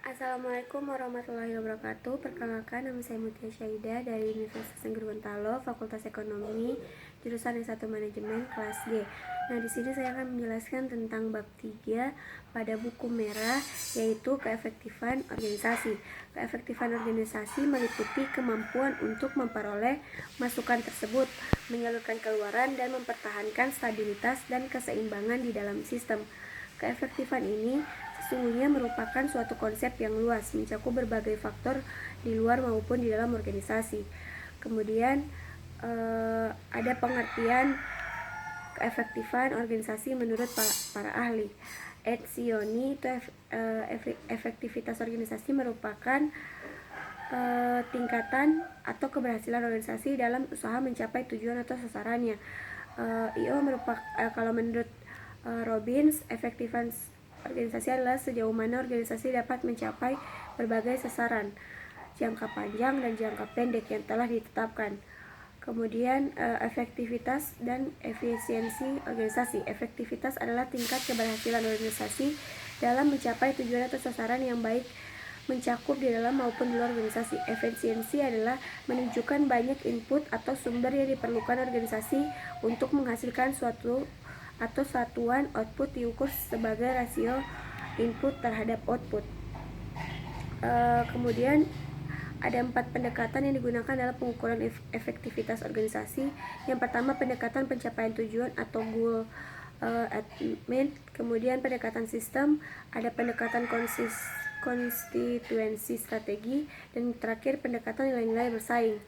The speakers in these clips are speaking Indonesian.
Assalamualaikum warahmatullahi wabarakatuh. Perkenalkan, nama saya Mutia Syaida dari Universitas Negeri Gorontalo, Fakultas Ekonomi, jurusan S1 Manajemen, kelas G. Nah, di sini saya akan menjelaskan tentang bab 3 pada buku merah, yaitu keefektifan organisasi. Keefektifan organisasi meliputi kemampuan untuk memperoleh masukan tersebut, menyalurkan keluaran, dan mempertahankan stabilitas dan keseimbangan di dalam sistem. Keefektifan ini sesungguhnya merupakan suatu konsep yang luas, mencakup berbagai faktor di luar maupun di dalam organisasi. Kemudian ada pengertian keefektifan organisasi menurut para ahli. Etzioni itu efektivitas organisasi merupakan tingkatan atau keberhasilan organisasi dalam usaha mencapai tujuan atau sasarannya. Kalau menurut Robbins, efektivitas organisasi adalah sejauh mana organisasi dapat mencapai berbagai sasaran jangka panjang dan jangka pendek yang telah ditetapkan. Kemudian efektivitas dan efisiensi organisasi. Efektivitas adalah tingkat keberhasilan organisasi dalam mencapai tujuan atau sasaran yang baik mencakup di dalam maupun di luar organisasi. Efisiensi adalah menunjukkan banyak input atau sumber yang diperlukan organisasi untuk menghasilkan suatu atau satuan output diukur sebagai rasio input terhadap output. Kemudian ada 4 pendekatan yang digunakan dalam pengukuran efektivitas organisasi. Yang pertama, pendekatan pencapaian tujuan atau goal attainment. Kemudian pendekatan sistem, ada pendekatan konstituensi strategi, dan terakhir pendekatan nilai-nilai bersaing.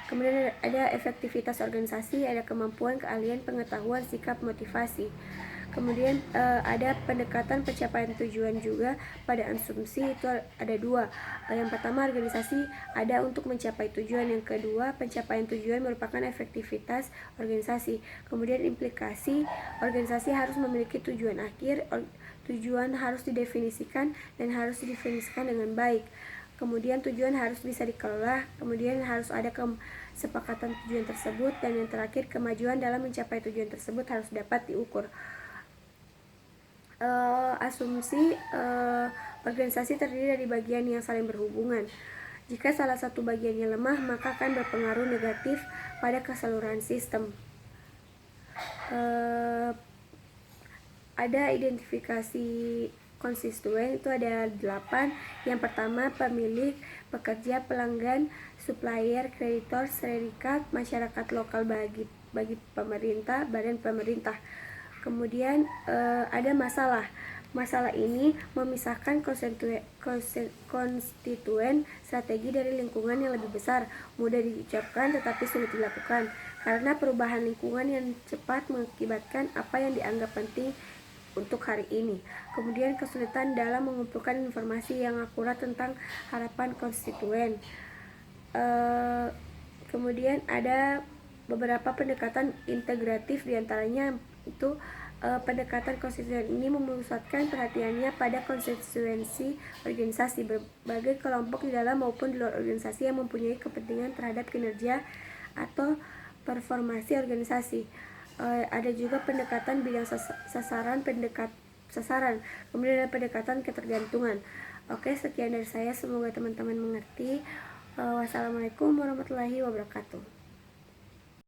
Kemudian ada efektivitas organisasi, ada kemampuan, keahlian, pengetahuan, sikap, motivasi. Kemudian ada pendekatan pencapaian tujuan juga. Pada asumsi itu ada 2. Yang pertama, organisasi ada untuk mencapai tujuan. Yang kedua, pencapaian tujuan merupakan efektivitas organisasi. Kemudian implikasi, organisasi harus memiliki tujuan akhir. Tujuan harus didefinisikan dan harus didefinisikan dengan baik. Kemudian tujuan harus bisa dikelola, kemudian harus ada kesepakatan tujuan tersebut, dan yang terakhir, kemajuan dalam mencapai tujuan tersebut harus dapat diukur. Asumsi organisasi terdiri dari bagian yang saling berhubungan. Jika salah satu bagiannya lemah, maka akan berpengaruh negatif pada keseluruhan sistem. Ada identifikasi konstituen, itu ada 8. Yang pertama, pemilik, pekerja, pelanggan, supplier, kreditor, serikat, masyarakat lokal bagi pemerintah, badan pemerintah. Kemudian ada masalah. Masalah ini memisahkan konstituen strategi dari lingkungan yang lebih besar, mudah diucapkan tetapi sulit dilakukan, karena perubahan lingkungan yang cepat mengakibatkan apa yang dianggap penting untuk hari ini. Kemudian kesulitan dalam mengumpulkan informasi yang akurat tentang harapan konstituen. Kemudian ada beberapa pendekatan integratif, diantaranya itu pendekatan konstituen ini memusatkan perhatiannya pada konstituensi organisasi, berbagai kelompok di dalam maupun di luar organisasi yang mempunyai kepentingan terhadap kinerja atau performasi organisasi. Ada juga pendekatan bidang sasaran, kemudian ada pendekatan ketergantungan. Oke, sekian dari saya, semoga teman-teman mengerti. Wassalamualaikum warahmatullahi wabarakatuh.